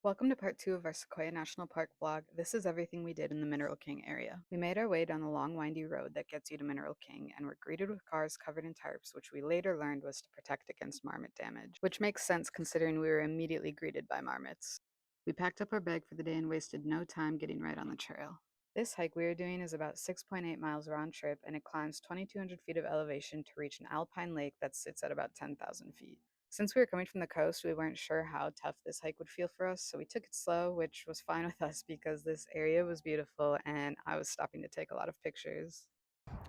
Welcome to part 2 of our Sequoia National Park vlog. This is everything we did in the Mineral King area. We made our way down the long windy road that gets you to Mineral King and were greeted with cars covered in tarps, which we later learned was to protect against marmot damage, which makes sense considering we were immediately greeted by marmots. We packed up our bag for the day and wasted no time getting right on the trail. This hike we are doing is about 6.8 miles round trip and it climbs 2,200 feet of elevation to reach an alpine lake that sits at about 10,000 feet. Since we were coming from the coast, we weren't sure how tough this hike would feel for us, so we took it slow, which was fine with us because this area was beautiful and I was stopping to take a lot of pictures.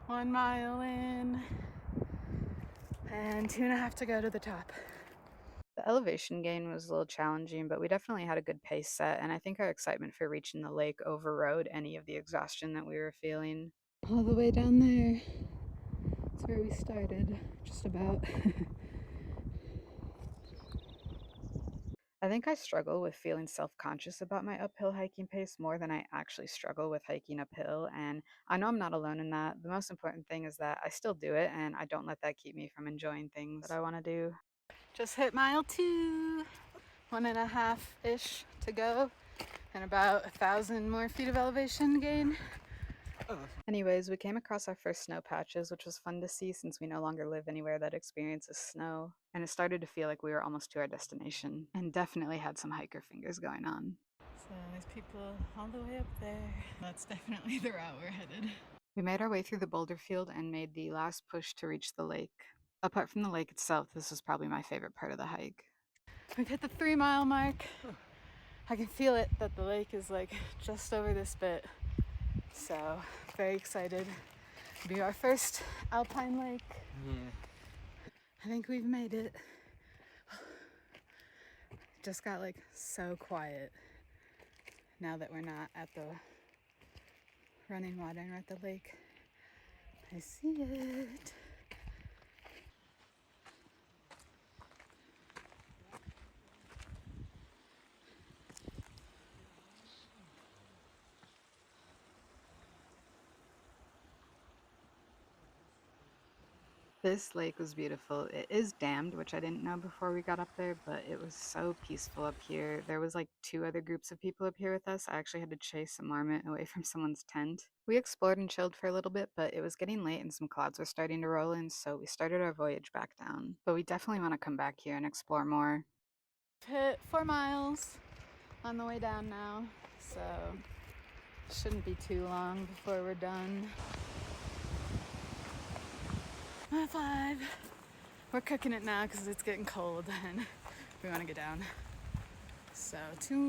1 mile in and 2.5 to go to the top. The elevation gain was a little challenging, but we definitely had a good pace set, and I think our excitement for reaching the lake overrode any of the exhaustion that we were feeling. All the way down there. That's where we started, just about. I think I struggle with feeling self-conscious about my uphill hiking pace more than I actually struggle with hiking uphill, and I know I'm not alone in that. The most important thing is that I still do it, and I don't let that keep me from enjoying things that I want to do. Just hit mile 2, 1.5-ish to go, and about 1,000 more feet of elevation gain. Anyways, we came across our first snow patches, which was fun to see since we no longer live anywhere that experiences snow, and it started to feel like we were almost to our destination, and definitely had some hiker fingers going on. So there's people all the way up there. That's definitely the route we're headed. We made our way through the boulder field and made the last push to reach the lake. Apart from the lake itself, this was probably my favorite part of the hike. We've hit the 3 mile mark. I can feel it that the lake is like just over this bit. So very excited. It'll be our first alpine lake. Yeah. I think we've made it. Just got like so quiet now that we're not at the running water and we're at the lake. I see it. This lake was beautiful. It is dammed, which I didn't know before we got up there, but it was so peaceful up here. There was like 2 other groups of people up here with us. I actually had to chase a marmot away from someone's tent. We explored and chilled for a little bit, but it was getting late and some clouds were starting to roll in, so we started our voyage back down. But we definitely want to come back here and explore more. Hit 4 miles on the way down now, so shouldn't be too long before we're done. High five. We're cooking it now because it's getting cold and we want to get down. So 2